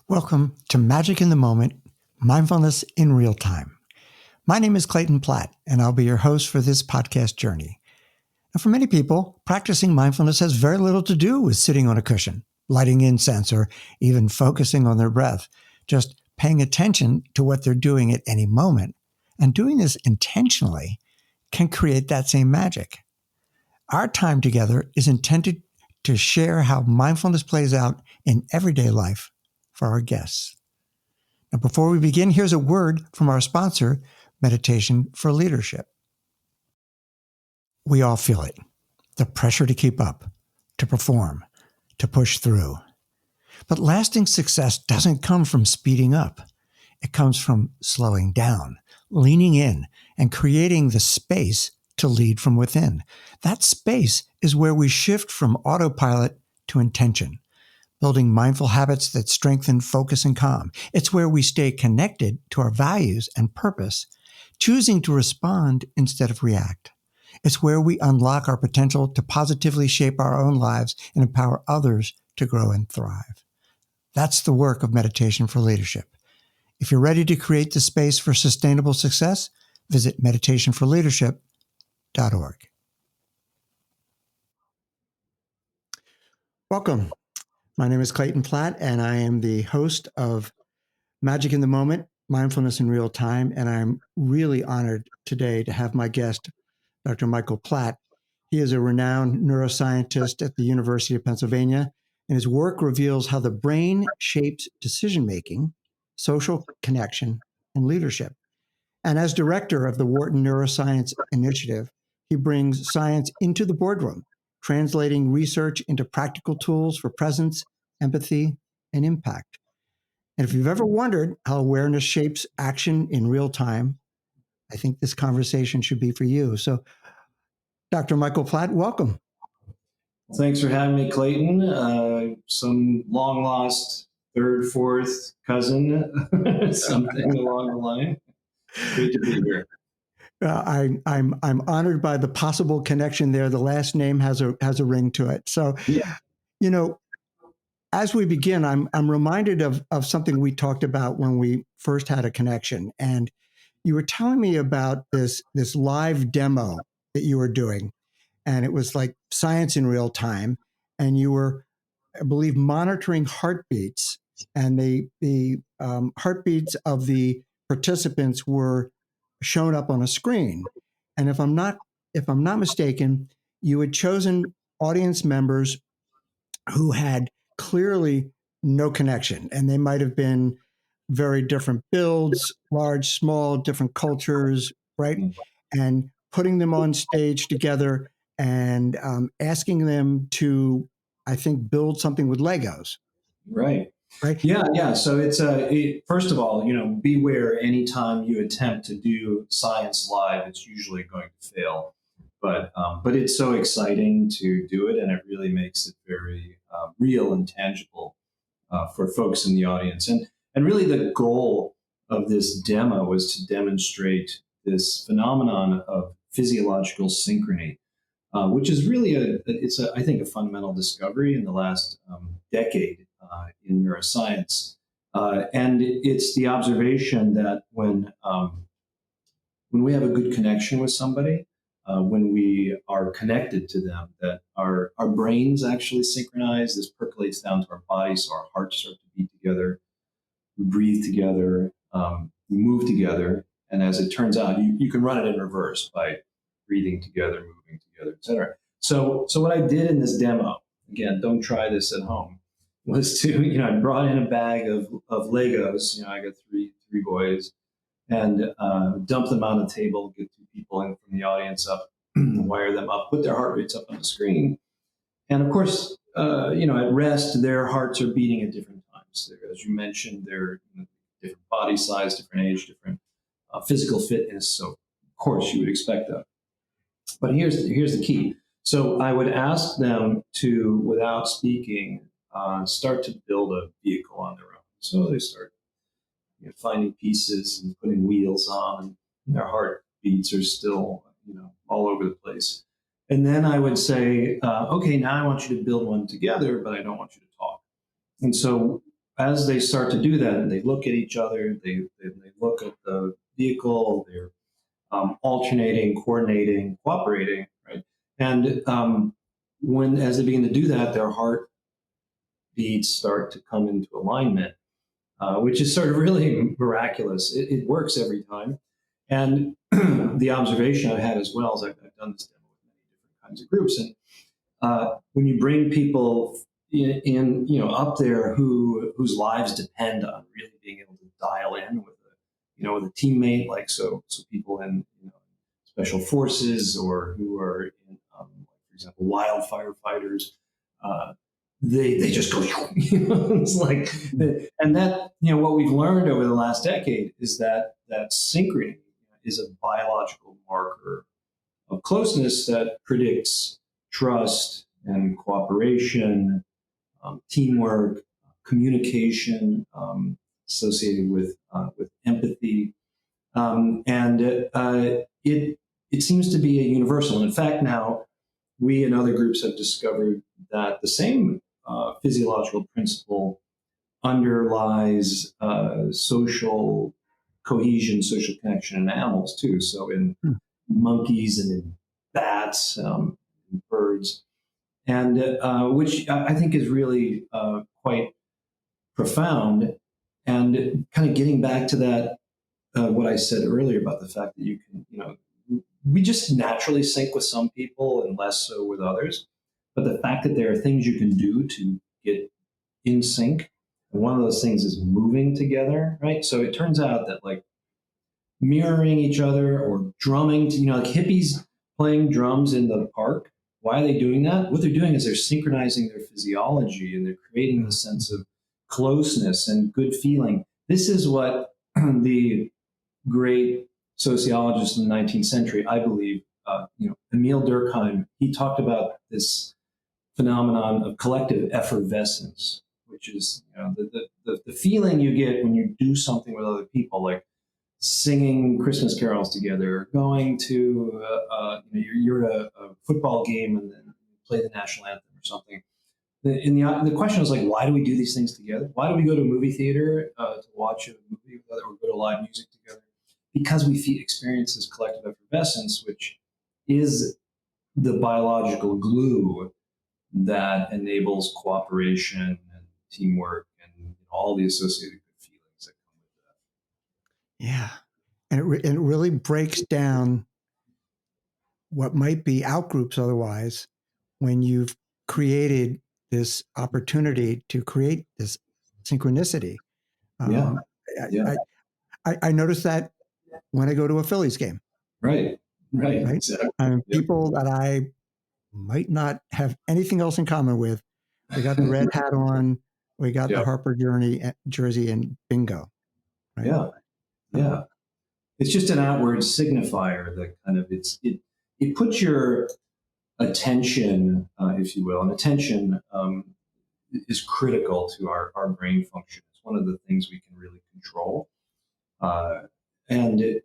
Welcome to Magic in the Moment, Mindfulness in Real Time. My name is Clayton Platt, and I'll be your host for this podcast journey. Now, for many people, practicing mindfulness has very little to do with sitting on a cushion, lighting incense, or even focusing on their breath, just paying attention to what they're doing at any moment. And doing this intentionally can create that same magic. Our time together is intended to share how mindfulness plays out in everyday life for our guests. Now, before we begin, here's a word from our sponsor, Meditation for Leadership. We all feel it, the pressure to keep up, to perform, to push through. But lasting success doesn't come from speeding up. It comes from slowing down, leaning in, and creating the space to lead from within. That space is where we shift from autopilot to intention, building mindful habits that strengthen focus and calm. It's where we stay connected to our values and purpose, choosing to respond instead of react. It's where we unlock our potential to positively shape our own lives and empower others to grow and thrive. That's the work of Meditation for Leadership. If you're ready to create the space for sustainable success, visit meditationforleadership.org. Welcome. My name is Clayton Platt, and I am the host of Magic in the Moment, Mindfulness in Real Time, and I'm really honored today to have my guest, Dr. Michael Platt. He is a renowned neuroscientist at the University of Pennsylvania, and his work reveals how the brain shapes decision-making, social connection, and leadership. And as director of the Wharton Neuroscience Initiative, he brings science into the boardroom, translating research into practical tools for presence, empathy, and impact. And if you've ever wondered how awareness shapes action in real time, I think this conversation should be for you. So, Dr. Michael Platt, welcome. Thanks for having me, Clayton. Some long lost third, fourth cousin, something along the line. Great to be here. I'm honored by the possible connection there. The last name has a ring to it. So, Yeah. You know, as we begin, I'm reminded of something we talked about when we first had a connection, and you were telling me about this live demo that you were doing, and it was like science in real time, and you were, I believe, monitoring heartbeats, and the heartbeats of the participants were shown up on a screen. And if I'm not mistaken, you had chosen audience members who had clearly no connection, and they might have been very different builds, large, small, different cultures, right? And putting them on stage together and asking them to, I think, build something with Legos. Right. Right. Yeah. So it's first of all, beware anytime you attempt to do science live, it's usually going to fail. But it's so exciting to do it, and it really makes it very real and tangible for folks in the audience. And really, the goal of this demo was to demonstrate this phenomenon of physiological synchrony, which is really I think, a fundamental discovery in the last decade in neuroscience. And it's the observation that when we have a good connection with somebody, when we are connected to them, that our brains actually synchronize. This percolates down to our bodies, so our hearts start to beat together, we breathe together, we move together. And as it turns out, you can run it in reverse by breathing together, moving together, et cetera. So what I did in this demo, again, don't try this at home, was to, I brought in a bag of Legos. I got three boys, and dump them on the table, get two people in from the audience up, wire them up, put their heart rates up on the screen. And of course, at rest, their hearts are beating at different times. As you mentioned, they're different body size, different age, different physical fitness. So of course you would expect that. But here's the key. So I would ask them to, without speaking, start to build a vehicle on their own. So they start finding pieces and putting wheels on, and their heartbeats are still, all over the place. And then I would say, okay, now I want you to build one together, but I don't want you to talk. And so as they start to do that, they look at each other, they look at the vehicle, they're alternating, coordinating, cooperating, right? And when as they begin to do that, their heart beats start to come into alignment, which is sort of really miraculous. It works every time. And the observation I've had as well is I've done this demo with many different kinds of groups, and when you bring people in, up there whose lives depend on really being able to dial in with with a teammate, like so people in special forces or who are in, for example, wildfire fighters, they just go, it's like, and that, what we've learned over the last decade is that synchrony is a biological marker of closeness that predicts trust and cooperation, teamwork, communication, associated with empathy, and it seems to be a universal. And in fact, now we and other groups have discovered that the same physiological principle underlies social cohesion, social connection in animals too. So in monkeys and in bats, and birds, and which I think is really quite profound. And kind of getting back to that, what I said earlier about the fact that you can, we just naturally sync with some people and less so with others. But the fact that there are things you can do to get in sync, and one of those things is moving together, right? So it turns out that like mirroring each other or drumming, like hippies playing drums in the park. Why are they doing that? What they're doing is they're synchronizing their physiology and they're creating a sense of closeness and good feeling. This is what the great sociologist in the 19th century, I believe, Emile Durkheim, he talked about this phenomenon of collective effervescence, which is the feeling you get when you do something with other people, like singing Christmas carols together, going to you're at a football game and then play the national anthem or something. The question is like, why do we do these things together? Why do we go to a movie theater to watch a movie together or go to live music together? Because we experience this collective effervescence, which is the biological glue that enables cooperation and teamwork and all the associated good feelings that come with that. Yeah. And it really breaks down what might be outgroups otherwise when you've created this opportunity to create this synchronicity. Yeah. Yeah. I notice that when I go to a Phillies game. Right. Exactly. People that I might not have anything else in common with. We got the red hat on. We got the Harper jersey, and bingo. Right? Yeah. It's just an outward signifier that kind of it puts your attention, if you will, and attention is critical to our brain function. It's one of the things we can really control, and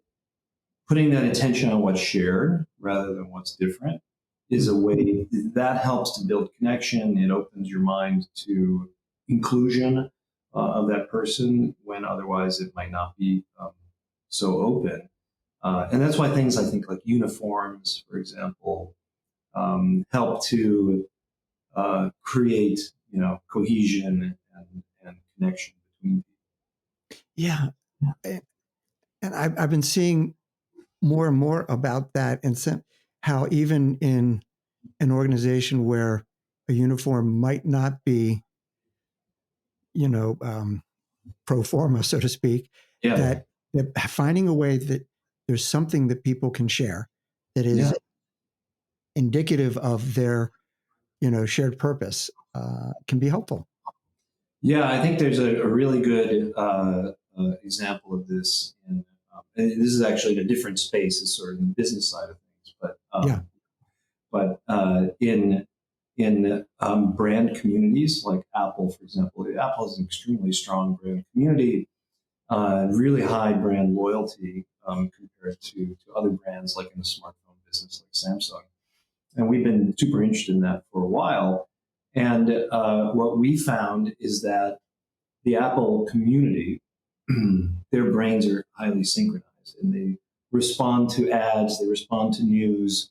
putting that attention on what's shared rather than what's different is a way that helps to build connection. It opens your mind to inclusion of that person when otherwise it might not be so open. And that's why things I think like uniforms, for example, help to create cohesion and connection between people. Yeah, and I've been seeing more and more about that, and how even in an organization where a uniform might not be, pro forma, so to speak, that finding a way that there's something that people can share that is indicative of their, shared purpose can be helpful. Yeah, I think there's a really good example of this. And this is actually in a different space, it's sort of in the business side of things. But in brand communities like Apple, for example, Apple has an extremely strong brand community, really high brand loyalty compared to other brands like in the smartphone business like Samsung. And we've been super interested in that for a while. And what we found is that the Apple community, their brains are highly synchronized, and they respond to ads, they respond to news,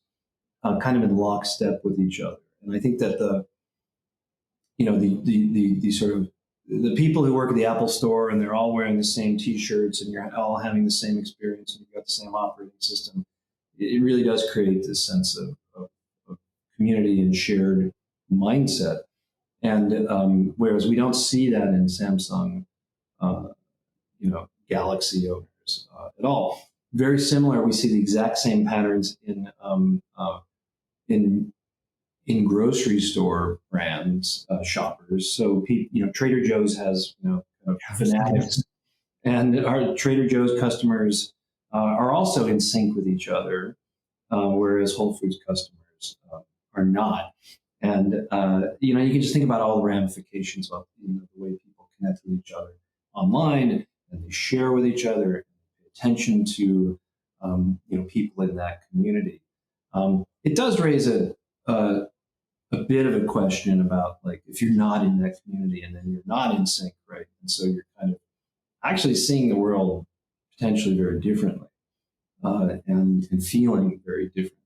kind of in lockstep with each other. And I think that the sort of the people who work at the Apple store and they're all wearing the same T-shirts and you're all having the same experience and you've got the same operating system, it really does create this sense of community and shared mindset. And whereas we don't see that in Samsung, Galaxy owners at all. Very similar, we see the exact same patterns in grocery store brands, shoppers. So, Trader Joe's has, fanatics, and our Trader Joe's customers are also in sync with each other, whereas Whole Foods customers are not. And, you can just think about all the ramifications of the way people connect with each other online, and they share with each other, and pay attention to, people in that community. It does raise a bit of a question about, like, if you're not in that community and then you're not in sync, right? And so you're kind of actually seeing the world potentially very differently, and feeling very differently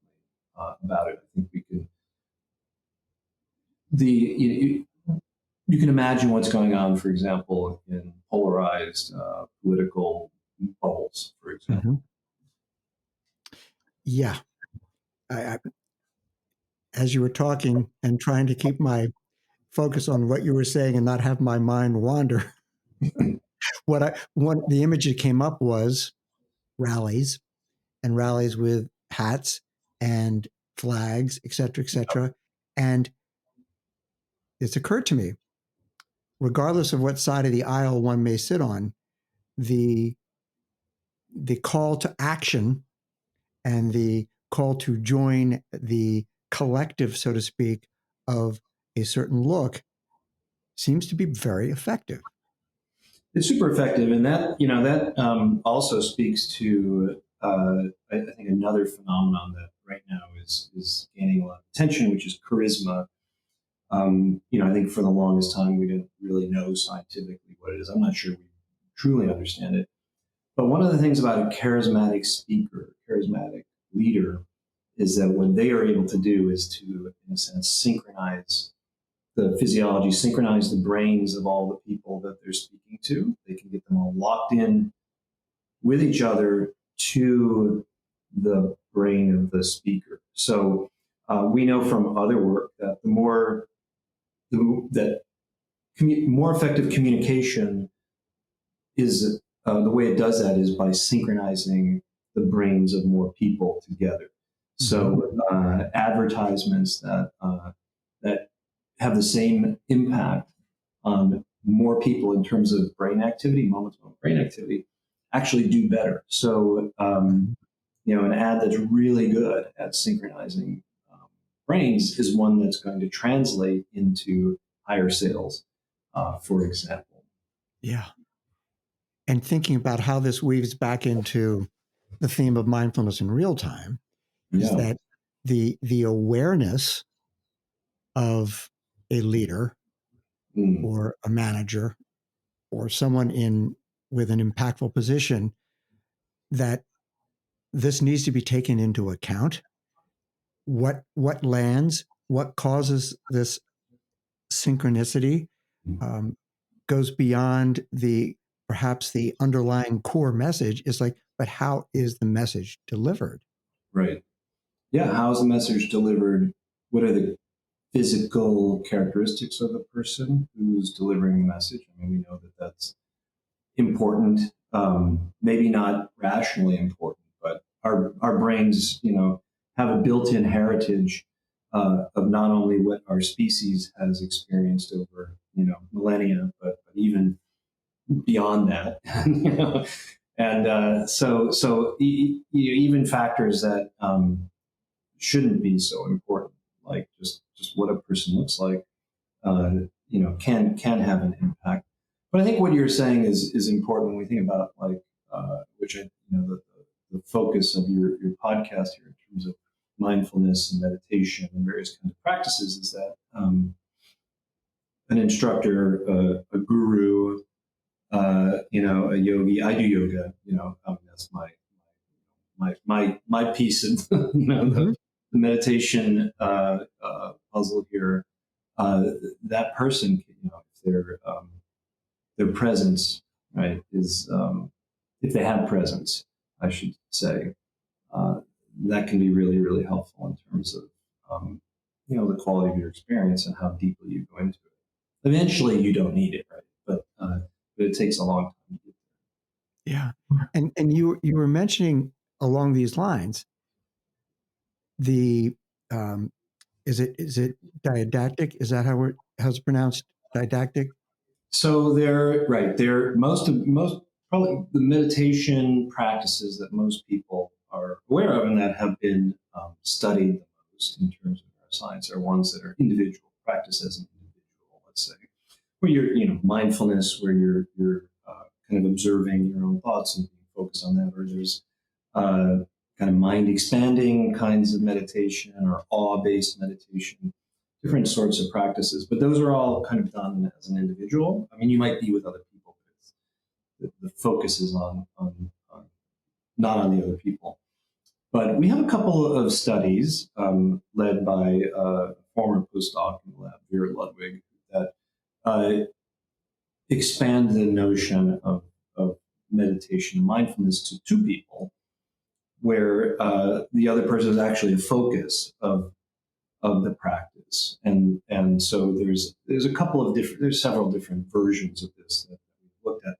about it. I think we can you can imagine what's going on, for example, in polarized political bubbles, for example. Mm-hmm. Yeah. As you were talking and trying to keep my focus on what you were saying and not have my mind wander, the image that came up was rallies, and rallies with hats and flags, et cetera, et cetera. And it's occurred to me, regardless of what side of the aisle one may sit on, the call to action and the call to join the collective, so to speak, of a certain look seems to be very effective. It's super effective, and that also speaks to I think another phenomenon that right now is gaining a lot of attention, which is charisma. I think for the longest time we didn't really know scientifically what it is. I'm not sure we truly understand it. But one of the things about a charismatic speaker, charismatic leader, is that what they are able to do is to, in a sense, synchronize the physiology, synchronize the brains of all the people that they're speaking to. They can get them all locked in with each other to the brain of the speaker. So we know from other work that more effective communication is the way it does that is by synchronizing the brains of more people together. So advertisements that have the same impact on more people in terms of brain activity, moment-to-moment brain activity, actually do better. So, an ad that's really good at synchronizing brains is one that's going to translate into higher sales, for example. Yeah. And thinking about how this weaves back into the theme of mindfulness in real time is that the awareness of a leader or a manager or someone with an impactful position, that this needs to be taken into account. What lands, what causes this synchronicity goes beyond perhaps the underlying core message. Is like, but how is the message delivered? Right. Yeah. How is the message delivered? What are the physical characteristics of the person who's delivering the message? I mean, we know that that's important, maybe not rationally important, but our brains, have a built-in heritage of not only what our species has experienced over, millennia, but even beyond that. And so even factors that shouldn't be so important, like just what a person looks like, can have an impact. But I think what you're saying is important when we think about which the focus of your podcast here in terms of mindfulness and meditation and various kinds of practices is that an instructor, a guru, a yogi. I do yoga. That's my piece of Mm-hmm. the meditation puzzle here. That person, if their presence, right, is if they have presence, I should say, uh, that can be really, really helpful in terms of the quality of your experience and how deeply you go into it. Eventually, you don't need it, right? But it takes a long time. Yeah. And you were mentioning along these lines the um, is it didactic? Is that how's it pronounced? Didactic? So they're right. They're most probably the meditation practices that most people are aware of and that have been studied the most in terms of neuroscience are ones that are individual practice as an individual. Let's say where you're mindfulness, where you're kind of observing your own thoughts and being focused on that, or there's uh, kind of mind expanding kinds of meditation or awe based meditation, different sorts of practices. But those are all kind of done as an individual. I mean, you might be with other people, but the focus is on not on the other people. But we have a couple of studies led by a former postdoc in the lab, Vera Ludwig, that uh, expand the notion of meditation and mindfulness to two people, where the other person is actually a focus of the practice. And so there's a couple of different, there's several different versions of this that we've looked at.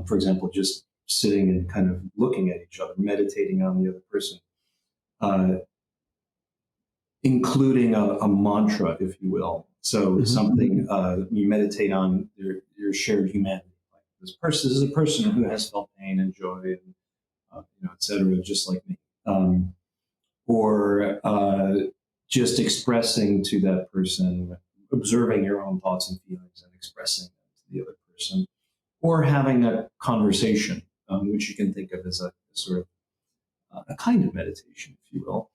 For example, just sitting and kind of looking at each other, meditating on the other person, uh, including a mantra, if you will. So Mm-hmm. something you meditate on your shared humanity. Like this is a person who has felt pain and joy, and et cetera, just like me. Or just expressing to that person, observing your own thoughts and feelings and expressing them to the other person, or having a conversation, which you can think of as a sort of a kind of meditation, if you will.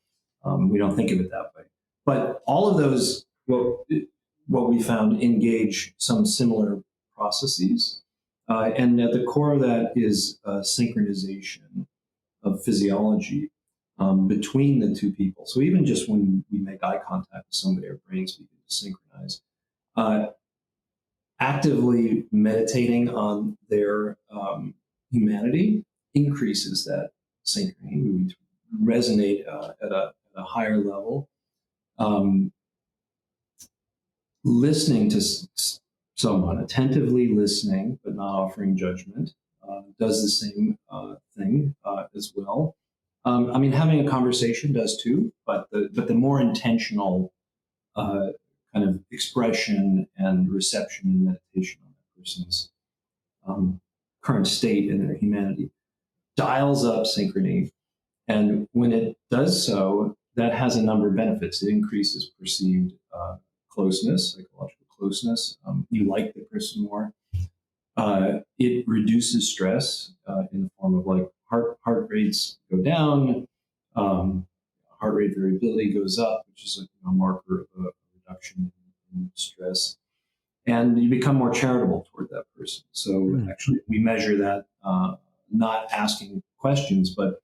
We don't think of it that way. But all of those, what we found, engage some similar processes. And at the core of that is synchronization of physiology between the two people. So even just when we make eye contact with somebody, our brains begin to synchronize. Uh, Actively meditating on their humanity increases that synchrony. We resonate at a higher level. Um, Listening to someone, attentively listening, but not offering judgment, does the same thing as well. I mean, having a conversation does too, but the more intentional uh, kind of expression and reception and meditation on that person's current state in their humanity dials up synchrony. And when it does so, that has a number of benefits. It increases perceived closeness, psychological closeness. You like the person more. It reduces stress in the form of like heart rates go down, um, heart rate variability goes up, which is a marker of a reduction in stress, and you become more charitable toward that person. So actually, we measure that not asking questions, but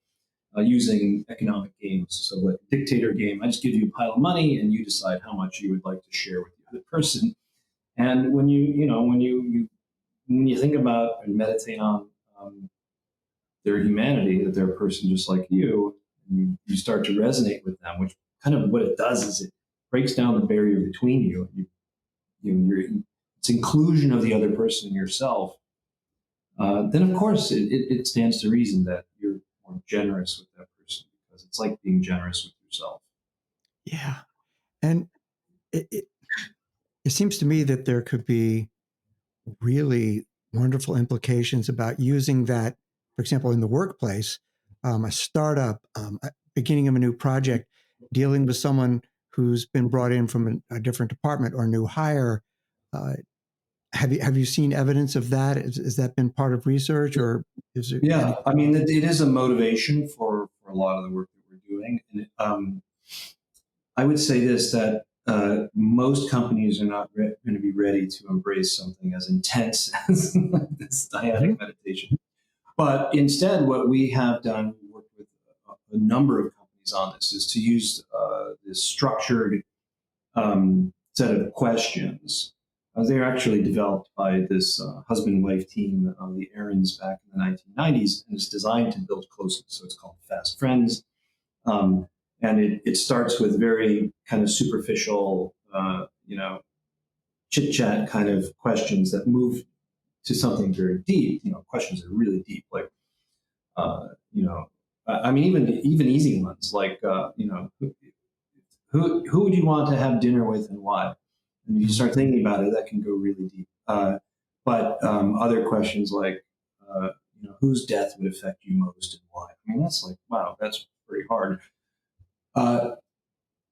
using economic games. So like a dictator game, I just give you a pile of money and you decide how much you would like to share with the other person. And when when you think about and meditate on their humanity, that they're a person just like you start to resonate with them, which kind of what it does is it breaks down the barrier between you. It's inclusion of the other person in yourself. Then of course it stands to reason that you're more generous with that person because it's like being generous with yourself. Yeah. And it it seems to me that there could be really wonderful implications about using that, for example, in the workplace, a startup, beginning of a new project, dealing with someone who's been brought in from a different department or a new hire. Uh, have you seen evidence of that? Has that been part of research, or is it any? Yeah, I mean, it is a motivation for a lot of the work that we're doing. And I would say this, that most companies are not going to be ready to embrace something as intense as this dyadic meditation. But instead, what we have done, we worked with a number of companies on this, is to use this structured set of questions. They were actually developed by this husband and wife team, the Aarons, back in the 1990s, and it's designed to build closeness. So it's called Fast Friends. And it starts with very kind of superficial, chit chat kind of questions that move to something very deep. Questions that are really deep, like, I mean, even easy ones like, who would you want to have dinner with and why? And you start thinking about it, that can go really deep. But other questions like, whose death would affect you most and why? I mean, that's like, wow, that's pretty hard.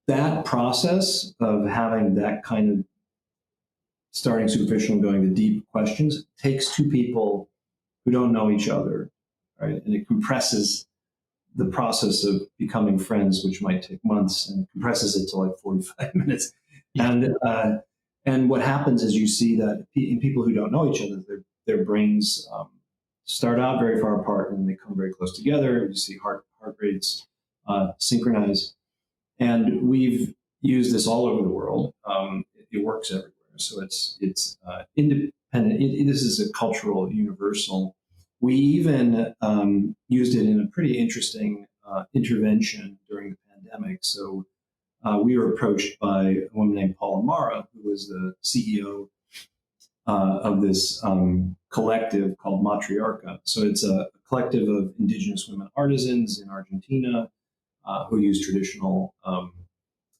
That process of having that kind of starting superficial and going to deep questions takes two people who don't know each other, right? And it compresses the process of becoming friends, which might take months, and compresses it to like 45 minutes. Yeah. And what happens is you see that in people who don't know each other, their brains start out very far apart and they come very close together. You see heart rates synchronize. And we've used this all over the world. It works everywhere. So it's independent. This is a cultural universal. We even used it in a pretty interesting intervention during the pandemic. So we were approached by a woman named Paula Mara, who was the CEO of this collective called Matriarca. So it's a collective of indigenous women artisans in Argentina who use traditional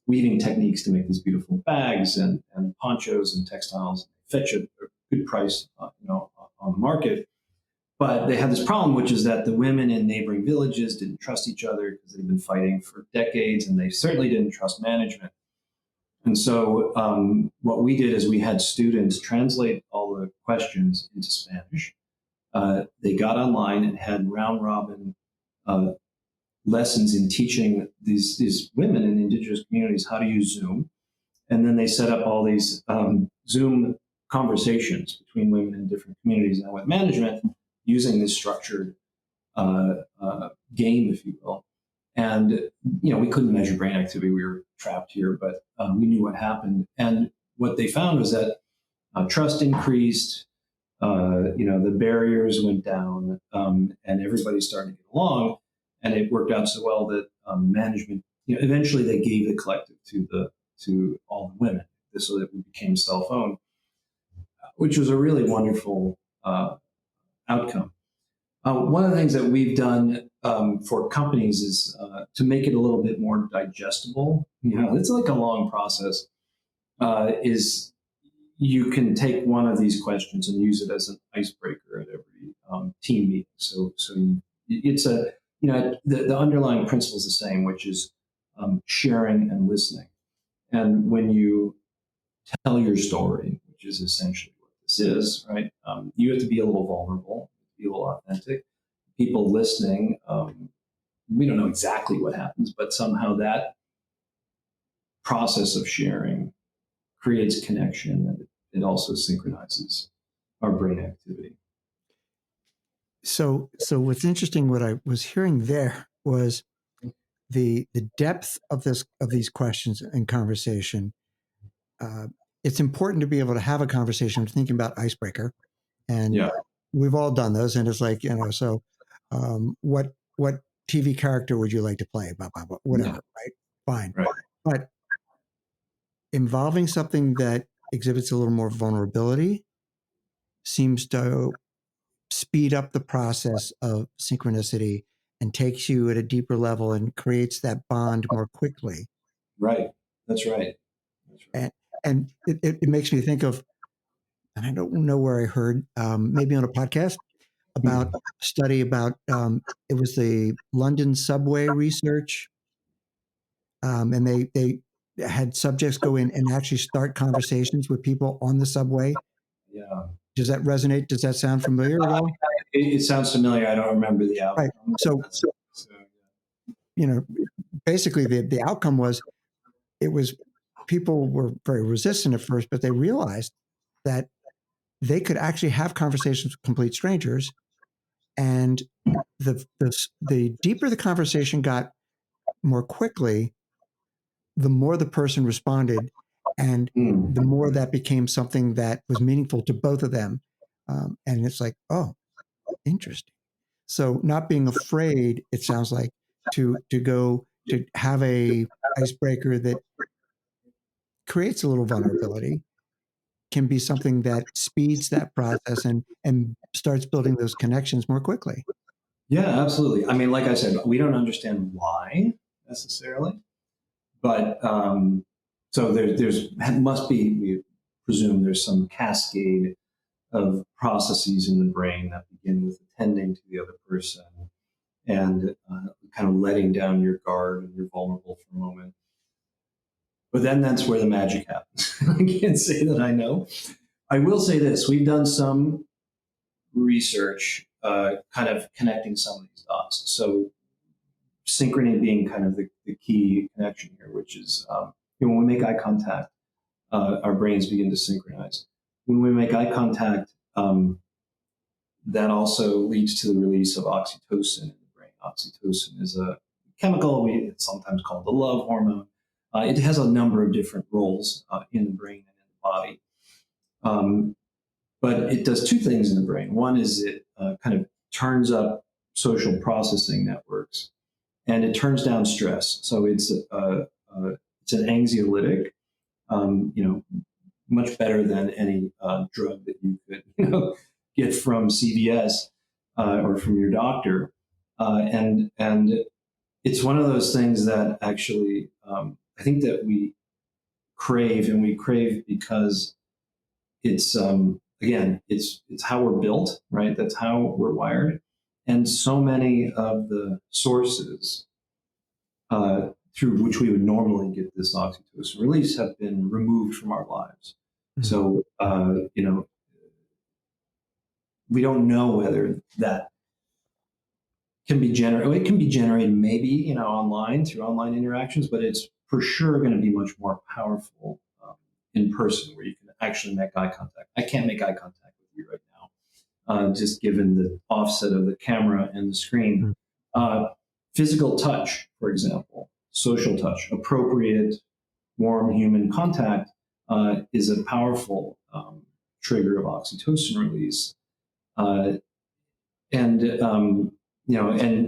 weaving techniques to make these beautiful bags and ponchos and textiles. Fetch a good price, on the market. But they had this problem, which is that the women in neighboring villages didn't trust each other because they'd been fighting for decades, and they certainly didn't trust management. And so what we did is we had students translate all the questions into Spanish. They got online and had round robin lessons in teaching these women in indigenous communities how to use Zoom. And then they set up all these Zoom conversations between women in different communities and with management using this structured game, if you will. And, we couldn't measure brain activity. We were trapped here, but we knew what happened. And what they found was that trust increased, the barriers went down, and everybody started to get along. And it worked out so well that management, eventually they gave the collective to all the women, so that we became self-owned, which was a really wonderful outcome. One of the things that we've done for companies is to make it a little bit more digestible. It's like a long process. Is you can take one of these questions and use it as an icebreaker at every team meeting. So it's the underlying principle is the same, which is sharing and listening. And when you tell your story, which is essentially what this is, right? You have to be a little vulnerable, be a little authentic. People listening, we don't know exactly what happens, but somehow that process of sharing creates connection, and it also synchronizes our brain activity. So what's interesting, what I was hearing there was the depth of these questions and conversation. It's important to be able to have a conversation. I'm thinking about icebreaker, and we've all done those. And it's like, so what TV character would you like to play? Blah, blah, blah, whatever, right? Fine. Right. But involving something that exhibits a little more vulnerability seems to speed up the process of synchronicity and takes you at a deeper level and creates that bond more quickly. Right. That's right. And it makes me think of, and I don't know where I heard, maybe on a podcast, about a study about, it was the London subway research. And they had subjects go in and actually start conversations with people on the subway. Yeah. Does that resonate? Does that sound familiar at all? It sounds familiar. I don't remember the outcome. Right. So basically the outcome was, it was people were very resistant at first, but they realized that they could actually have conversations with complete strangers, and the deeper the conversation got, more quickly, the more the person responded, and Mm. the more that became something that was meaningful to both of them. And it's like, oh, interesting. So not being afraid, it sounds like, to go to have a icebreaker that creates a little vulnerability can be something that speeds that process and starts building those connections more quickly. Yeah, absolutely. I mean, like I said, we don't understand why necessarily, but so there's must be, we presume there's some cascade of processes in the brain that begin with attending to the other person and kind of letting down your guard and you're vulnerable for a moment. But then that's where the magic happens. I can't say that I know. I will say this: we've done some research, kind of connecting some of these dots. So synchrony being kind of the key connection here, which is when we make eye contact, our brains begin to synchronize. When we make eye contact, that also leads to the release of oxytocin in the brain. Oxytocin is a chemical, it's sometimes called the love hormone. It has a number of different roles in the brain and in the body. But it does two things in the brain. One is it kind of turns up social processing networks, and it turns down stress. So it's an anxiolytic, much better than any drug that you could get from CVS or from your doctor. And it's one of those things that actually I think that we crave, and we crave because it's again, it's how we're built, right? That's how we're wired, and so many of the sources through which we would normally get this oxytocin release have been removed from our lives. Mm-hmm. So we don't know whether that can be generated. It can be generated maybe online through online interactions, but it's for sure going to be much more powerful in person, where you can actually make eye contact. I can't make eye contact with you right now, just given the offset of the camera and the screen. Physical touch, for example, social touch, appropriate, warm human contact is a powerful trigger of oxytocin release. And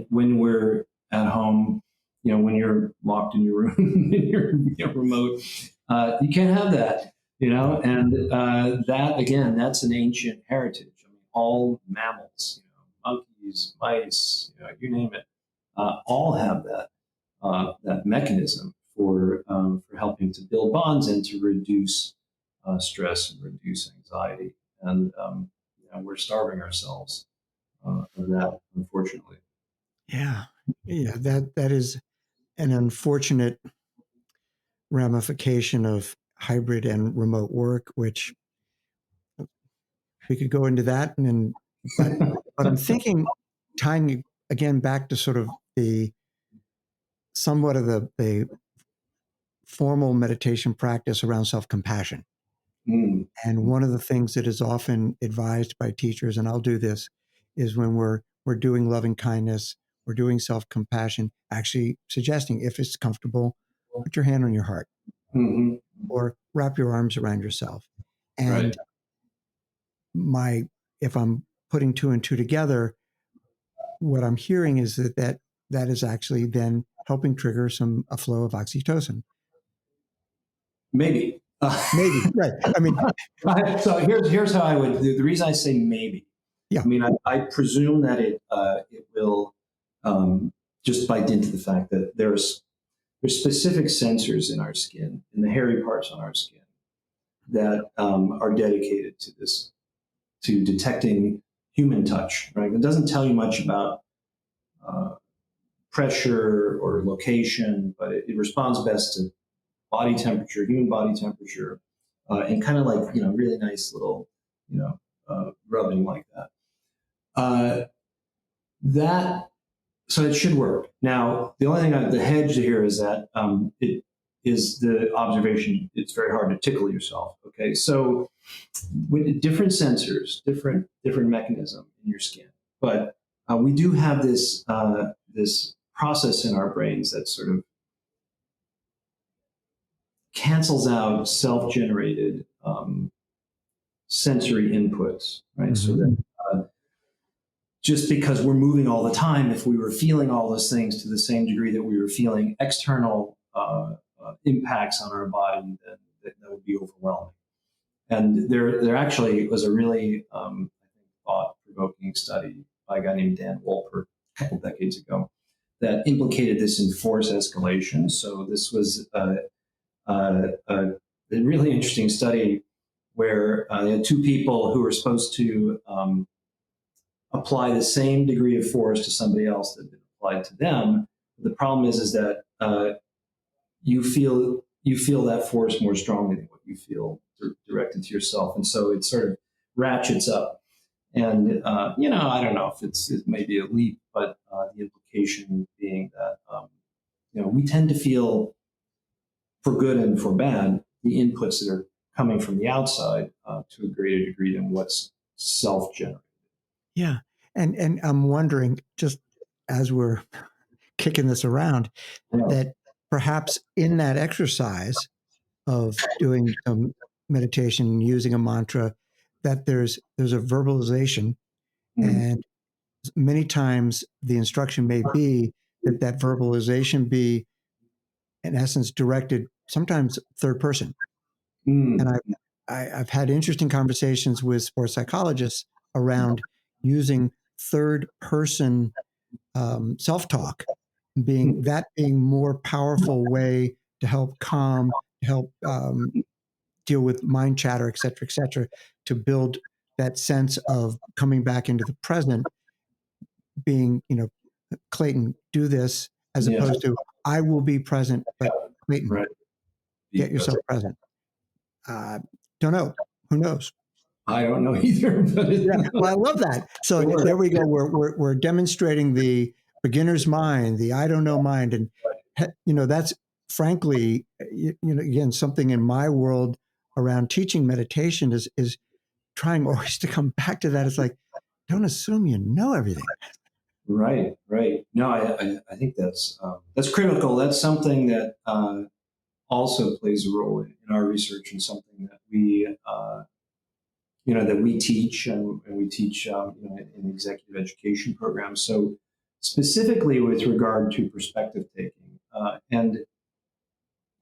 when we're at home, when you're locked in your room, in your remote, you can't have that, and that, again, that's an ancient heritage. I mean, all mammals, monkeys, mice, you name it, all have that mechanism for helping to build bonds and to reduce stress and reduce anxiety. And we're starving ourselves of that, unfortunately. Yeah, that is an unfortunate ramification of hybrid and remote work, which we could go into that, but I'm thinking, tying again back to sort of the somewhat of the formal meditation practice around self-compassion. Mm. And one of the things that is often advised by teachers, and I'll do this, is when we're doing loving kindness, we're doing self-compassion, actually suggesting, if it's comfortable, put your hand on your heart, Mm-hmm. or wrap your arms around yourself. Right. And if I'm putting two and two together, what I'm hearing is that is actually then helping trigger a flow of oxytocin. Maybe. Maybe, right. I mean, so here's how I would. The reason I say maybe. Yeah. I mean, I presume that it will, just by dint of the fact that there's specific sensors in our skin, in the hairy parts on our skin, that are dedicated to this, to detecting human touch. Right. It doesn't tell you much about pressure or location, but it responds best to body temperature, human body temperature, and kind of like, really nice little, rubbing like that. So it should work. Now, the only thing, the hedge here is that is the observation. It's very hard to tickle yourself. Okay, so with different sensors, different mechanism in your skin, but we do have this process in our brains that sort of cancels out self-generated sensory inputs, right? Mm-hmm. So that just because we're moving all the time, if we were feeling all those things to the same degree that we were feeling external impacts on our body, then that would be overwhelming. And there actually was a really thought-provoking study by a guy named Dan Wolpert a couple decades ago that implicated this in force escalation. So this was a really interesting study where they had two people who were supposed to apply the same degree of force to somebody else that had been applied to them. The problem is that you feel that force more strongly than what you feel directed to yourself, and so it sort of ratchets up. And I don't know if it may be a leap, but the implication being that we tend to feel, for good and for bad, the inputs that are coming from the outside to a greater degree than what's self-generated. Yeah. And I'm wondering, just as we're kicking this around, that perhaps in that exercise of doing some meditation, using a mantra, that there's a verbalization. And many times the instruction may be that verbalization be, in essence, directed sometimes third person. And I've had interesting conversations with sports psychologists around using third person self-talk being more powerful way to help calm, to help deal with mind chatter, et cetera, to build that sense of coming back into the present, being, Clayton, do this, as opposed to, I will be present, but Clayton, Right. get yourself present. Don't know. Who knows? I don't know either. But Well, I love that. So there we go. We're demonstrating the beginner's mind, the I don't know mind, and that's frankly, again, something in my world around teaching meditation is trying always to come back to that. It's like, don't assume you know everything. Right. No, I think that's critical. That's something that also plays a role in our research, and something that we teach, and we teach in executive education programs. So specifically with regard to perspective taking and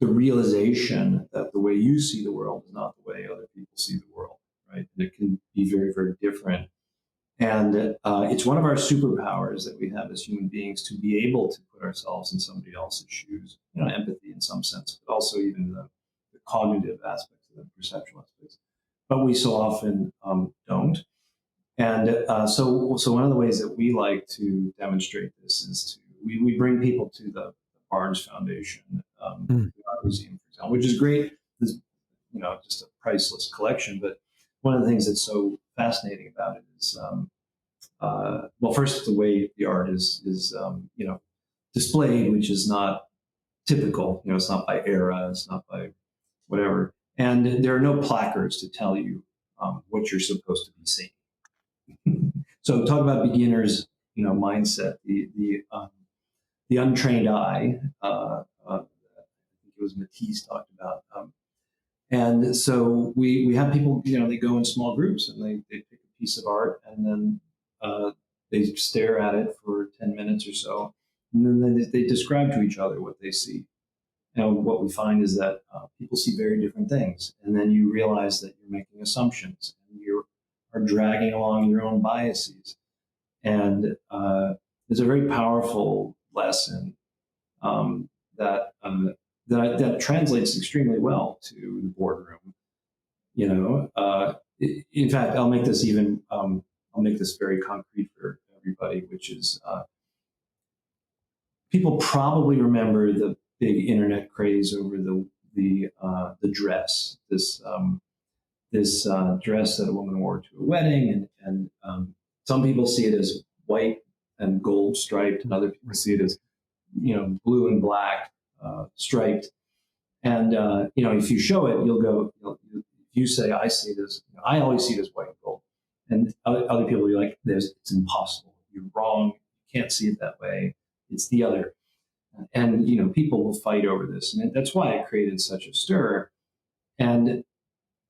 the realization that the way you see the world is not the way other people see the world, right? And it can be very, very different. And it's one of our superpowers that we have as human beings, to be able to put ourselves in somebody else's shoes, empathy in some sense, but also even the cognitive aspects of the perceptual aspects. But we so often don't. And so one of the ways that we like to demonstrate this is we bring people to the Barnes Foundation Museum, for example, which is great. This, just a priceless collection. But one of the things that's so fascinating about it is, first, the way the art is displayed, which is not typical. It's not by era, it's not by whatever, and there are no placards to tell you what you're supposed to be seeing. So talk about beginners, mindset, the untrained eye. I think it was Matisse talked about. And so we have people, they go in small groups and they pick a piece of art, and then they stare at it for 10 minutes or so. And then they describe to each other what they see. What we find is that people see very different things. And then you realize that you're making assumptions, and you are dragging along your own biases. And it's a very powerful lesson that translates extremely well to the boardroom. In fact, I'll make this very concrete for everybody, which is people probably remember the big internet craze over the dress, this dress that a woman wore to a wedding, and some people see it as white and gold striped, and other people see it as blue and black striped. And if you show it, you'll go. If you say, "I see it as," I always see it as white and gold, and other people will be like, "It's impossible. You're wrong. You can't see it that way. It's the other." And people will fight over this, and that's why it created such a stir. And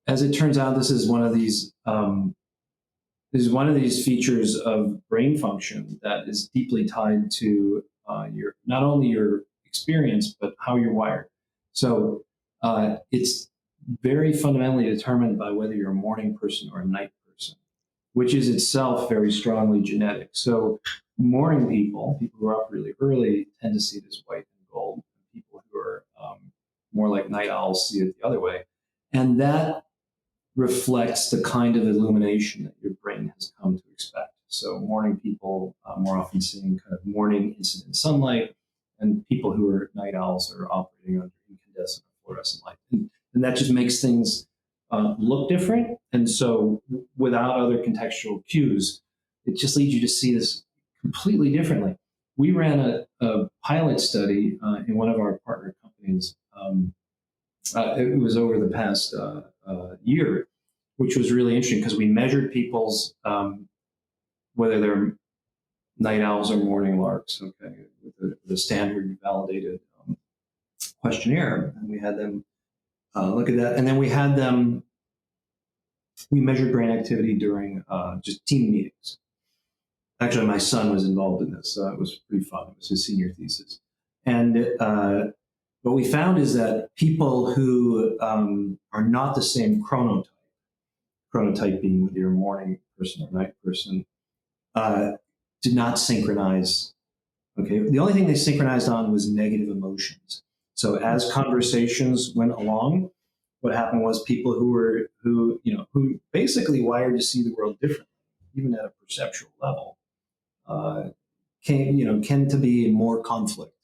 as it turns out, this is one of these. This is one of these features of brain function that is deeply tied to your not only your experience but how you're wired. So it's very fundamentally determined by whether you're a morning person or a night person, which is itself very strongly genetic. So morning people who are up really early, tend to see it as white and gold. People who are more like night owls see it the other way, and that reflects the kind of illumination that your brain has come to expect. So morning people more often seeing kind of morning incident sunlight, and people who are night owls are operating under incandescent or fluorescent light. And that just makes things look different. And so without other contextual cues, it just leads you to see this completely differently. We ran a pilot study in one of our partner companies. It was over the past year, which was really interesting because we measured people's whether they're night owls or morning larks, okay, with the standard validated questionnaire, and we had them look at that, and then we measured brain activity during just team meetings. Actually, my son was involved in this, so it was pretty fun. It was his senior thesis, and what we found is that people who are not the same chronotype being whether you're a morning person or night person, did not synchronize. Okay, the only thing they synchronized on was negative emotions. So as conversations went along, what happened was people who basically wired to see the world differently, even at a perceptual level, tend to be in more conflict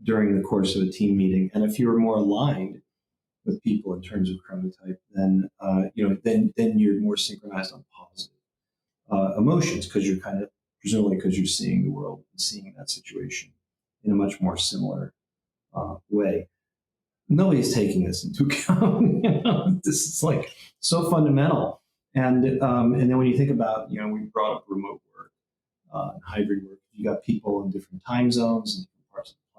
during the course of a team meeting. And if you're more aligned with people in terms of chronotype, then then you're more synchronized on positive emotions, because you're presumably because you're seeing the world and seeing that situation in a much more similar way. Nobody's taking this into account. This is like so fundamental. And then when you think about, we brought up remote work, hybrid work. You got people in different time zones in different parts of the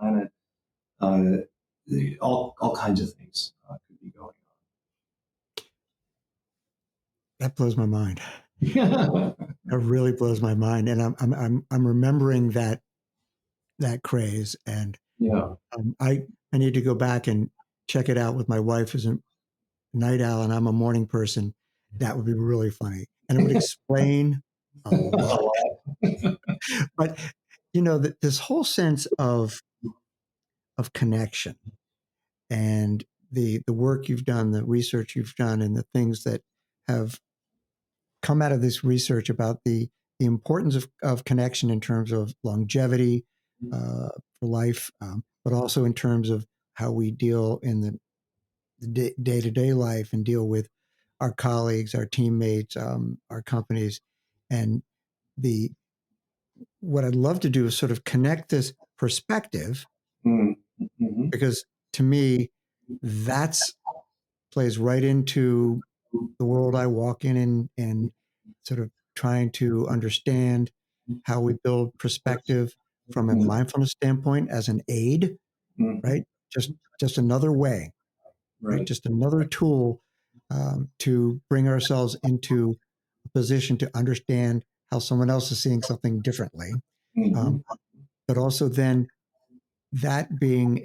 planet. All kinds of things could be going That blows my mind. on. It really blows my mind, and I'm remembering that craze, and Yeah. I need to go back and check it out with my wife, who's a night owl, and I'm a morning person. That would be really funny, and it would explain a lot. But this whole sense of connection, and the work you've done, the research you've done, and the things that have come out of this research about the importance of connection in terms of longevity for life, but also in terms of how we deal in the day-to-day life and deal with our colleagues, our teammates, our companies. And what I'd love to do is sort of connect this perspective, Mm-hmm. because to me, that's plays right into the world I walk in, and sort of trying to understand how we build perspective from a mindfulness standpoint as an aid, Mm-hmm. right? Just another way, right? Right. Just another tool to bring ourselves into a position to understand how someone else is seeing something differently. Mm-hmm. But also then that being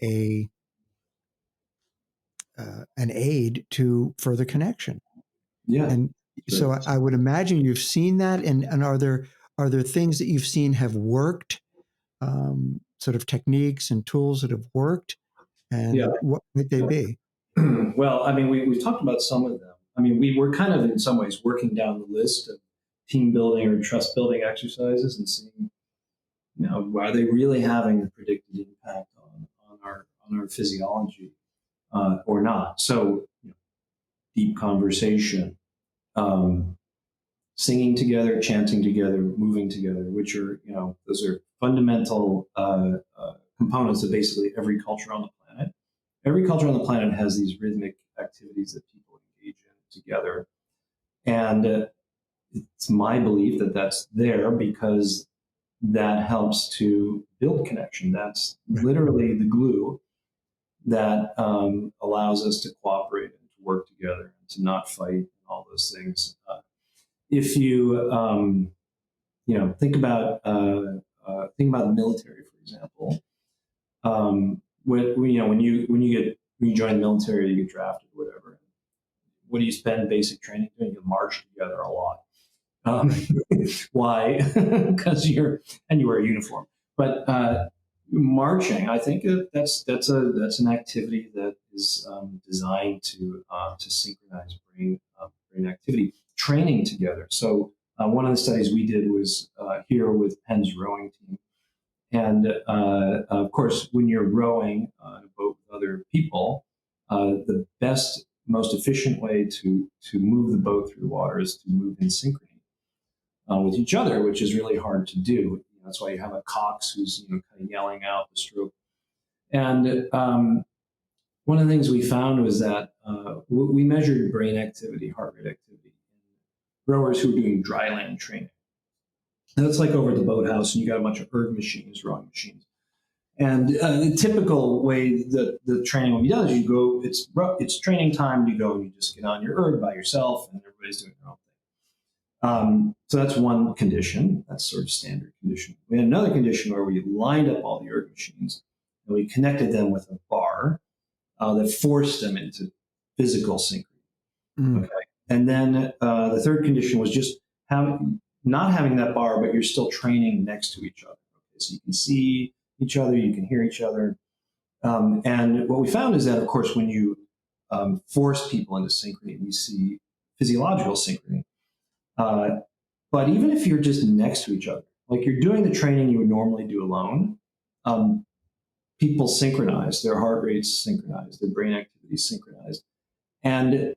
an aid to further connection. Yeah. And so Right. I would imagine you've seen that. And are there things that you've seen have worked, sort of techniques and tools that have worked? Yeah. And what might they be? Well, I mean, we've talked about some of them. I mean, we were kind of in some ways working down the list of team building or trust building exercises and seeing, are they really having the predicted impact on our physiology or not? So, deep conversation, singing together, chanting together, moving together, which are, those are fundamental components of basically every culture on the planet. every culture on the planet has these rhythmic activities that people engage in together. And it's my belief that that's there because that helps to build connection. That's literally the glue that allows us to cooperate and to work together and to not fight and all those things. If you think about the military, for example. When you join the military, you get drafted, or whatever. What do you spend basic training doing? You march together a lot. Why? Because you wear a uniform. But marching, I think that's an activity that is designed to synchronize brain activity. Training together. So one of the studies we did was here with Penn's rowing team, and of course, when you're rowing on a boat with other people, the best, most efficient way to move the boat through the water is to move in synchrony with each other, which is really hard to do. That's why you have a cox who's kind of yelling out the stroke. And one of the things we found was that we measured brain activity, heart rate activity, in rowers who were doing dry land training. And that's like over at the boathouse, and you got a bunch of erg machines, rowing machines. And the typical way that the training will be done is you go, it's training time, you go and you just get on your erg by yourself, and everybody's doing their own thing. So that's one condition. That's sort of standard condition. We had another condition where we lined up all the erg machines and we connected them with a bar that forced them into physical synchrony. Okay. And then the third condition was just not having that bar, but you're still training next to each other. Okay? So you can see each other, you can hear each other. And what we found is that, of course, when you force people into synchrony, we see physiological synchrony. But even if you're just next to each other, like you're doing the training you would normally do alone, people synchronize, their heart rates synchronized, their brain activity synchronized. And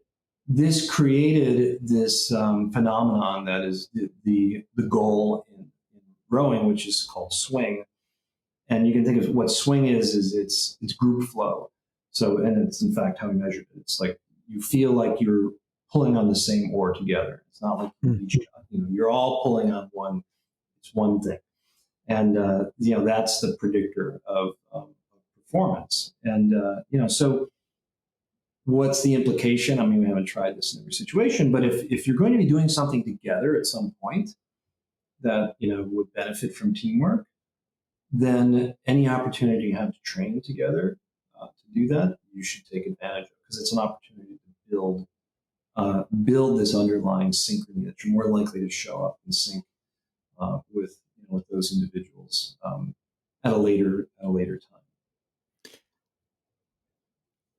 this created this phenomenon that is the goal in rowing, which is called swing. And you can think of what swing is it's group flow. So, and it's in fact how we measured it. It's like you feel like you're pulling on the same oar together. It's not like you're all pulling on one thing. And that's the predictor of performance. And so what's the implication? I mean, we haven't tried this in every situation, but if you're going to be doing something together at some point that would benefit from teamwork, then any opportunity you have to train together to do that, you should take advantage of, because it's an opportunity to build this underlying synchrony that you're more likely to show up and sync with those individuals at a later time.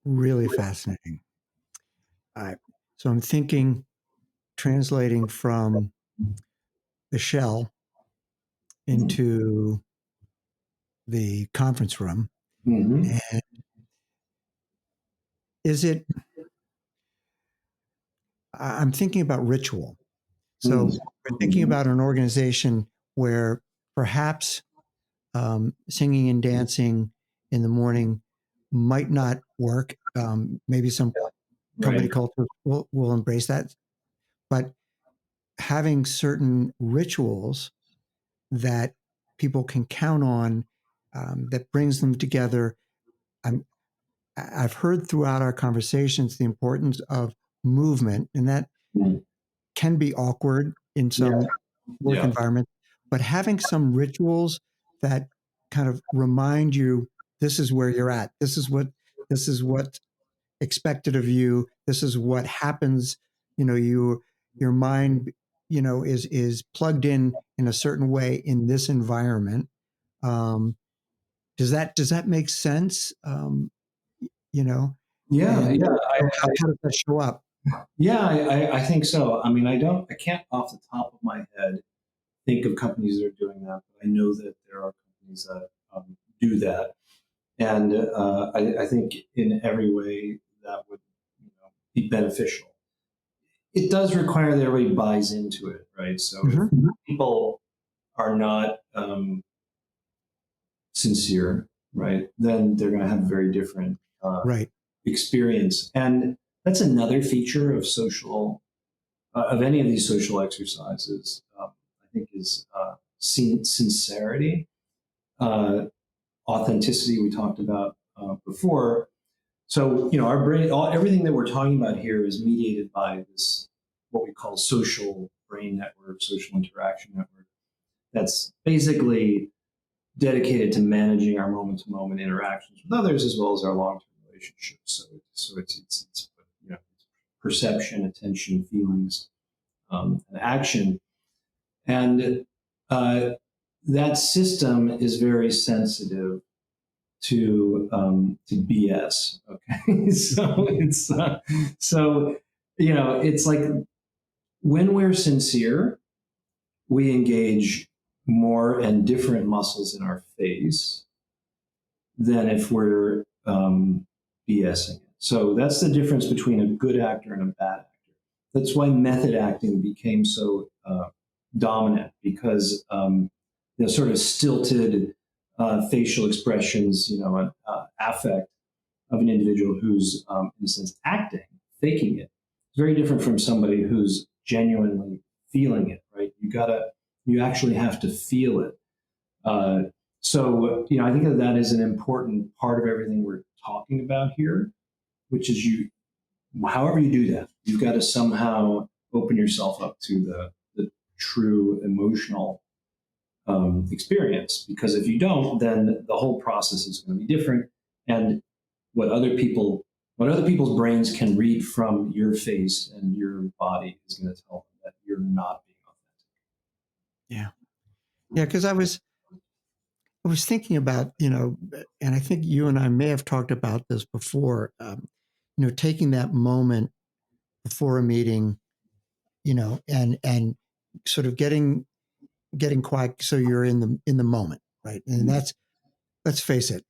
Really fascinating. All right. So I'm thinking, translating from the shell into the conference room. Mm-hmm. And I'm thinking about ritual. So we're thinking about an organization where perhaps singing and dancing in the morning might not work. Maybe some company culture will embrace that. But having certain rituals that people can count on, that brings them together. I've heard throughout our conversations the importance of movement, and that can be awkward in some work environments, but having some rituals that kind of remind you, this is where you're at. This is what expected of you. This is what happens. Your mind, is plugged in a certain way in this environment. Does that make sense? Yeah. How does that show up? Yeah, I think so. I mean, I can't off the top of my head think of companies that are doing that, but I know that there are companies that do that. And I think in every way that would be beneficial. It does require that everybody buys into it, right? So if people are not sincere, right, then they're going to have very different Right. experience. And that's another feature of of any of these social exercises, I think, is sincerity, uh, authenticity we talked about before. So, our brain, everything that we're talking about here is mediated by this, what we call social brain network, social interaction network. That's basically dedicated to managing our moment to moment interactions with others as well as our long term relationships. So it's perception, attention, feelings, and action. And that system is very sensitive to BS. Okay, so it's like when we're sincere, we engage more and different muscles in our face than if we're BSing it. So that's the difference between a good actor and a bad actor. That's why method acting became so dominant, because the sort of stilted facial expressions, affect of an individual who's, in a sense, acting, faking it. It's very different from somebody who's genuinely feeling it, right? You actually have to feel it. So, I think that is an important part of everything we're talking about here, which is however you do that, you've got to somehow open yourself up to the true emotional experience. Because if you don't, then the whole process is going to be different. And what other people's brains can read from your face and your body is going to tell them that you're not being Yeah. Yeah. Because I was thinking about, and I think you and I may have talked about this before, taking that moment before a meeting, and sort of getting quiet so you're in the moment, right? And authentic. that's, let's face it,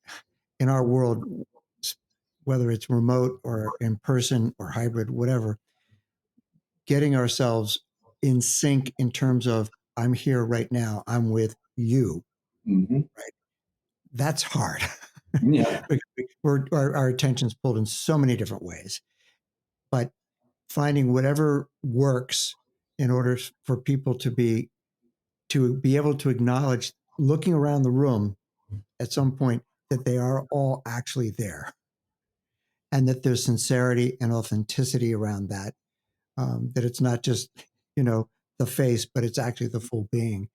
in our world, whether it's remote or in person or hybrid, whatever, getting ourselves in sync in terms of I'm here right now, I'm with you, Mm-hmm. right? That's hard. Yeah. Our attention's pulled in so many different ways, but finding whatever works in order for people to be able to acknowledge, looking around the room at some point, that they are all actually there, and that there's sincerity and authenticity around that. That it's not just the face, but it's actually the full being.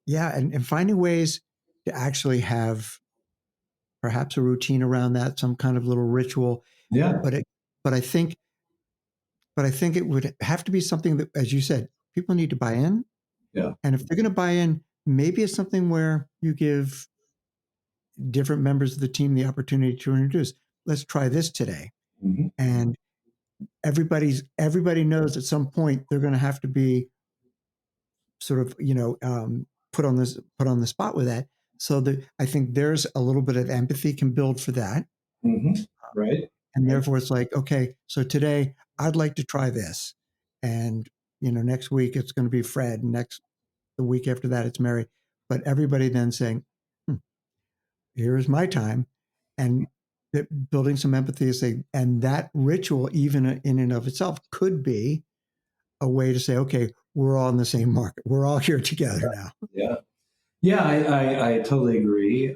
Yeah, and finding ways to actually have perhaps a routine around that, some kind of little ritual. Yeah. But it, but I think, it would have to be something that, as you said, people need to buy in. Yeah. And if they're going to buy in, maybe it's something where you give different members of the team the opportunity to introduce. Let's try this today, Mm-hmm. and everybody knows at some point they're going to have to be sort of put on the spot with that. So that I think there's a little bit of empathy can build for that. Mm-hmm. Right. And Right. therefore it's like, okay, so today I'd like to try this. And, next week it's going to be Fred. And the week after that, it's Mary. But everybody then saying, here is my time. And building some empathy is saying, and that ritual, even in and of itself, could be a way to say, okay, we're all in the same market. We're all here together now. Yeah. Yeah, I totally agree.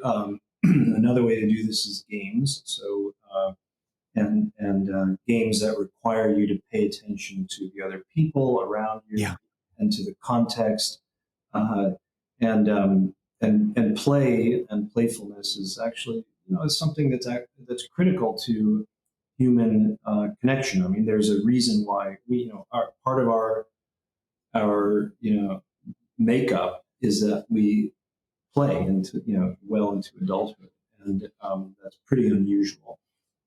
Another way to do this is games. So, and games that require you to pay attention to the other people around you Yeah. and to the context, uh, and play and playfulness is actually is something that's critical to human connection. I mean, there's a reason why part of our makeup is that we play into well into adulthood, and that's pretty unusual.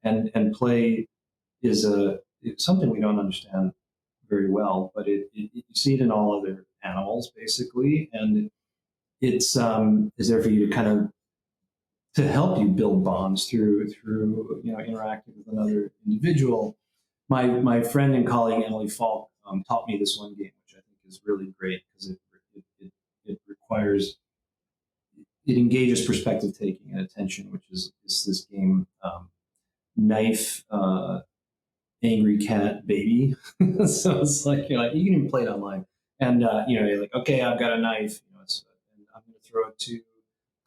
And play is it's something we don't understand very well, but you see it in all other animals basically, and it's is there for you to kind of to help you build bonds through interacting with another individual. My friend and colleague Emily Falk taught me this one game, which I think is really great because it requires it engages perspective taking and attention, which is this game knife angry cat baby. So it's like you're like you can even play it online, and you're like, okay, I've got a knife, and I'm going to throw it to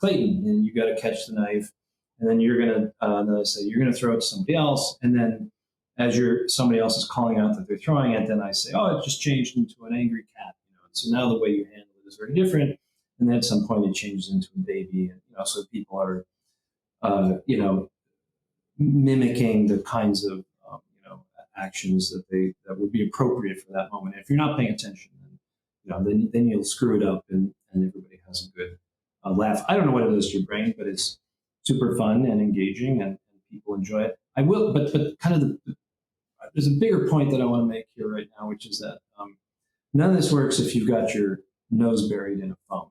Clayton, and you got to catch the knife, and then you're going to then I say you're going to throw it to somebody else, and then as somebody else is calling out that they're throwing it, then I say, oh, it just changed into an angry cat, and so now the way you handle it is very different, and then at some point it changes into a baby, and so people are mimicking the kinds of actions that would be appropriate for that moment. If you're not paying attention, then you'll screw it up, and everybody has a good laugh. I don't know what it is to your brain, but it's super fun and engaging, and people enjoy it. I will, but kind of there's a bigger point that I want to make here right now, which is that none of this works if you've got your nose buried in a phone.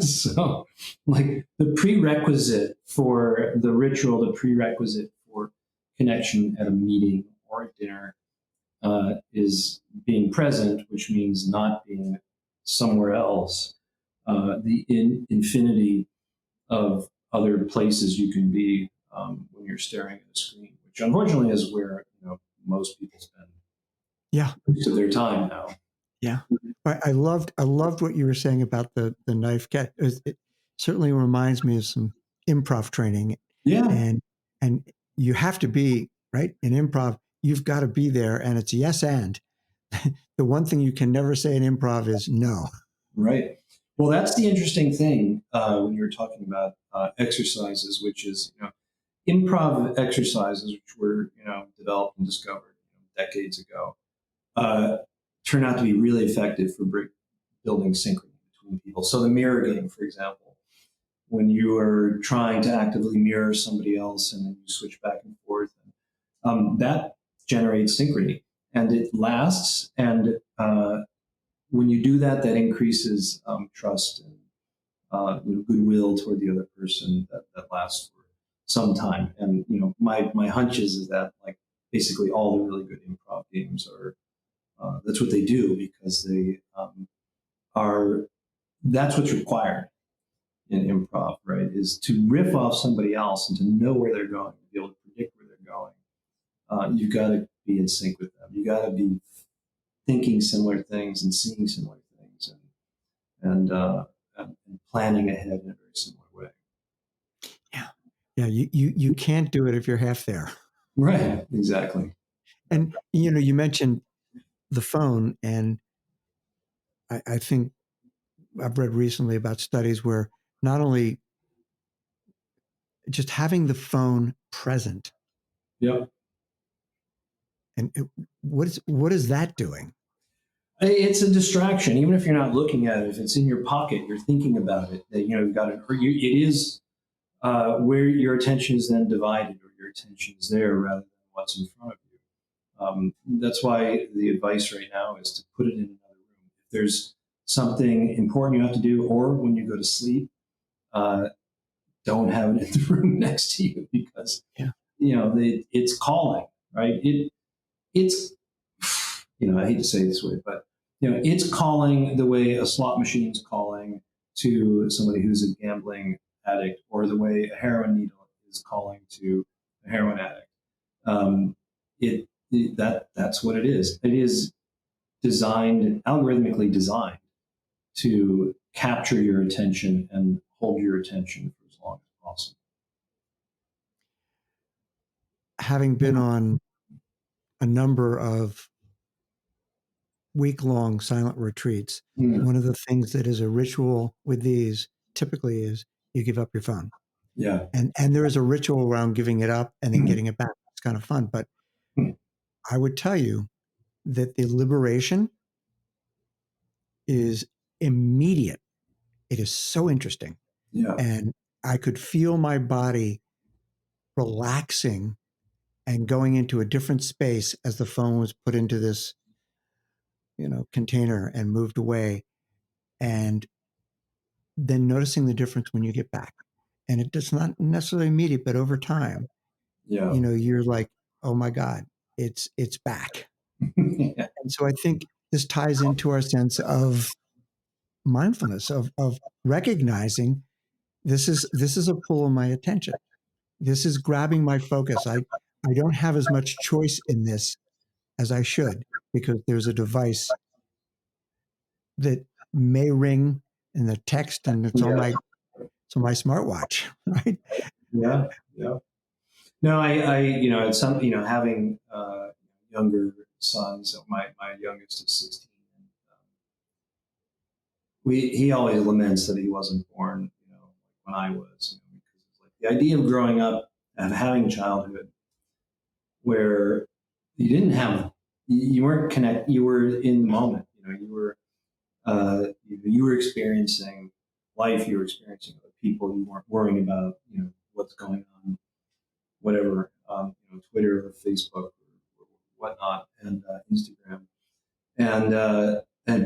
So, like the prerequisite for the ritual, the prerequisite for connection at a meeting or a dinner is being present, which means not being somewhere else. The infinity of other places you can be when you're staring at a screen, which unfortunately is where most people spend most of their time now. Yeah. I loved what you were saying about the knife cat. It certainly reminds me of some improv training. Yeah. And you have to be, right? In improv, you've got to be there, and it's yes and. The one thing you can never say in improv is no. Right. Well, that's the interesting thing when you're talking about exercises, which is improv exercises, which were developed and discovered decades ago, turn out to be really effective for building synchrony between people. So the mirror game, for example, when you are trying to actively mirror somebody else and then you switch back and forth, that generates synchrony, and it lasts. And when you do that, that increases trust and goodwill toward the other person. That lasts for some time. And my hunch is that like basically all the really good improv games are. That's what they do because they are. That's what's required in improv, right? Is to riff off somebody else and to know where they're going, to be able to predict where they're going. You've got to be in sync with them. You got to be thinking similar things and seeing similar things, and planning ahead in a very similar way. Yeah. You can't do it if you're half there. Right. Exactly. And you mentioned the phone, and I think I've read recently about studies where not only just having the phone present. Yep. And what is that doing? It's a distraction, even if you're not looking at it. If it's in your pocket, you're thinking about it. That you've got it. It is where your attention is then divided, or your attention is there rather than what's in front of you. That's why the advice right now is to put it in another room. If there's something important you have to do, or when you go to sleep, don't have it in the room next to you because it's calling, right? It's I hate to say it this way, but it's calling the way a slot machine's calling to somebody who's a gambling addict, or the way a heroin needle is calling to a heroin addict. That's what it is. It is algorithmically designed to capture your attention and hold your attention for as long as possible. Having been on a number of week-long silent retreats, one of the things that is a ritual with these typically is you give up your phone. Yeah. And there is a ritual around giving it up and then getting it back. It's kind of fun. But I would tell you that the liberation is immediate. It is so interesting. Yeah. And I could feel my body relaxing and going into a different space as the phone was put into this, container and moved away. And then noticing the difference when you get back. And it's not necessarily immediate, but over time, you're like, oh my God, it's back. Yeah. And so I think this ties into our sense of mindfulness, of recognizing this is a pull of my attention. this is grabbing my focus. I don't have as much choice in this as I should, because there's a device that may ring in the text, and Yeah. it's on my smartwatch, right? Yeah. Yeah. No, it's some, having younger sons. My youngest is 16. He always laments that he wasn't born, when I was, because it's like the idea of growing up and having childhood where you didn't have, you weren't connect, you were in the moment, you were experiencing life, you were experiencing other people, you weren't worrying about, what's going on, whatever, Twitter or Facebook or whatnot, and Instagram,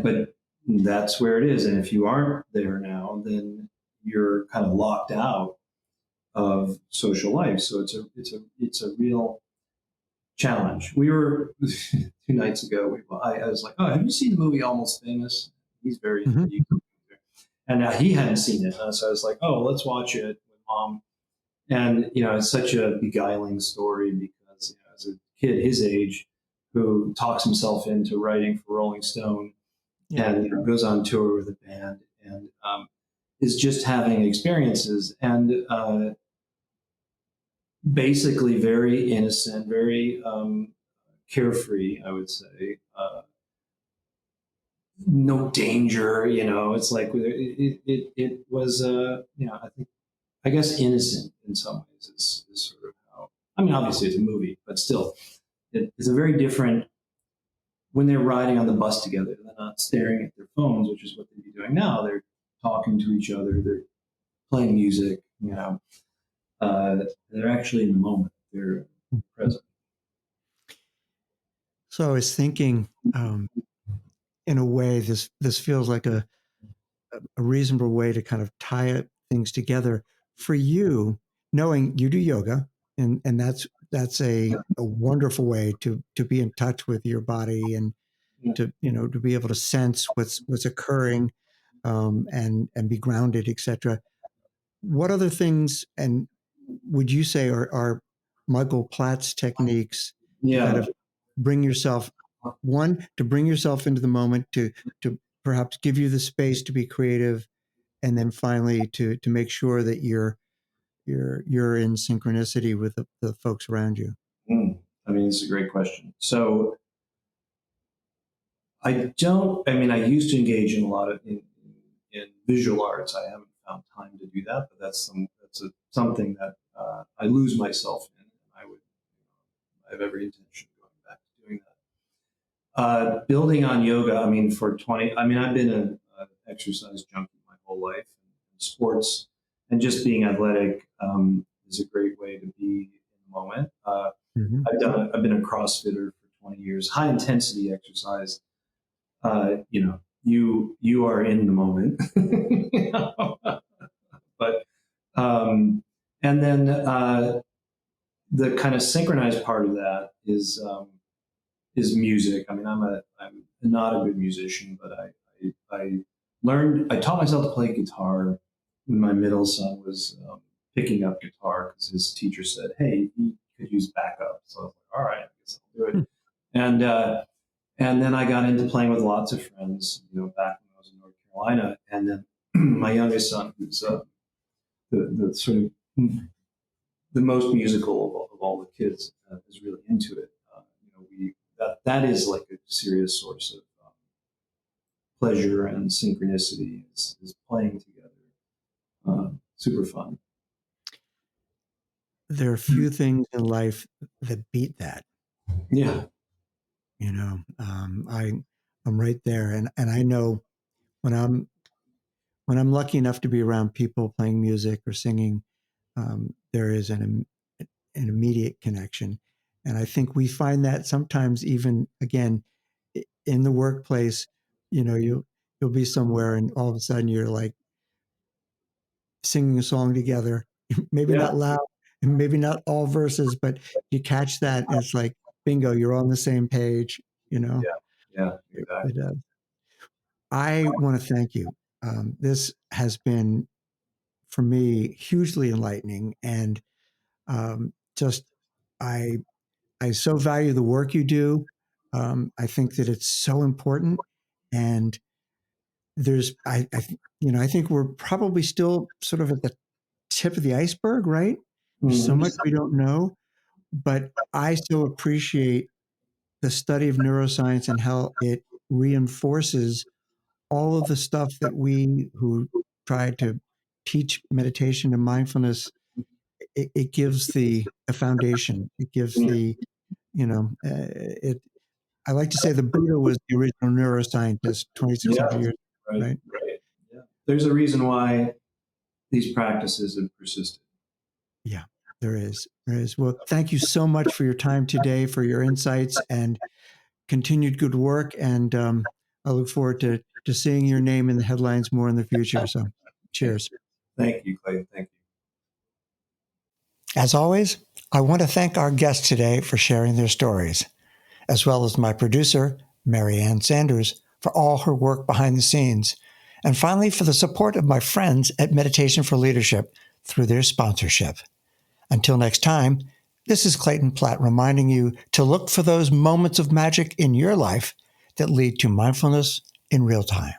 but that's where it is. And if you aren't there now, then you're kind of locked out of social life. So it's a real challenge. We were 2 nights ago. I was like, "Oh, have you seen the movie Almost Famous?" He's very into Mm-hmm. YouTube, and he hadn't seen it. So I was like, "Oh, let's watch it with mom." And it's such a beguiling story because as a kid his age who talks himself into writing for Rolling Stone Yeah. and goes on tour with a band and is just having experiences and basically very innocent, very carefree, I would say. No danger, it's like it was, I guess innocent in some ways is sort of how, I mean, obviously it's a movie, but still, it's a very different, when they're riding on the bus together, they're not staring at their phones, which is what they'd be doing now. They're talking to each other, they're playing music, they're actually in the moment, they're present. So I was thinking, in a way, this feels like a reasonable way to kind of tie things together for you, knowing you do yoga, and that's a wonderful way to be in touch with your body and Yeah. to be able to sense what's occurring, and be grounded, etc. What other things and would you say are Michael Platt's techniques to kind Yeah. of bring yourself, one, to bring yourself into the moment, to perhaps give you the space to be creative, and then finally to make sure that you're in synchronicity with the folks around you? I mean, this is a great question. So I mean, I used to engage in a lot of in visual arts. I haven't found time to do that, but something that I lose myself in. And I have every intention of going back to doing that. Building on yoga, I mean, I've been an exercise junkie my whole life. And sports and just being athletic is a great way to be in the moment. Mm-hmm. I've been a CrossFitter for 20 years, high intensity exercise. You are in the moment. But and then the kind of synchronized part of that is music. I mean, I'm not a good musician, but I taught myself to play guitar when my middle son was picking up guitar because his teacher said, "Hey, he could use backup." So I was like, "All right, I guess I'll do it." And and then I got into playing with lots of friends, back when I was in North Carolina. And then my youngest son, who's the sort of the most musical of all the kids, is really into it. That is like a serious source of pleasure and synchronicity is playing together. Super fun. There are few things in life that beat that. Yeah. I'm right there, and I know when I'm lucky enough to be around people playing music or singing, there is an immediate connection, and I think we find that sometimes even again in the workplace. You'll be somewhere, and all of a sudden you're like singing a song together, maybe Yeah. not loud, and maybe not all verses, but you catch that, and it's like bingo, you're on the same page. You know, Yeah. Yeah. but Exactly. I want to thank you. This has been, for me, hugely enlightening. And Just I I so value the work you do. I think that it's so important, and I think we're probably still sort of at the tip of the iceberg, right? There's so Mhm. much we don't know, but I so appreciate the study of neuroscience and how it reinforces all of the stuff that we who try to teach meditation and mindfulness. It gives the foundation. It gives the it. I like to say the Buddha was the original neuroscientist Yeah, 2,600 years, right, right? right. Yeah. There's a reason why these practices have persisted. Yeah, there is. There is. Well, thank you so much for your time today, for your insights, and continued good work. And I look forward to seeing your name in the headlines more in the future. So, Thank, cheers. thank you, Clay. Thank you. As always, I want to thank our guests today for sharing their stories, as well as my producer, Marianne Sanders, for all her work behind the scenes. And finally, for the support of my friends at Meditation for Leadership through their sponsorship. Until next time, this is Clayton Platt reminding you to look for those moments of magic in your life that lead to mindfulness in real time.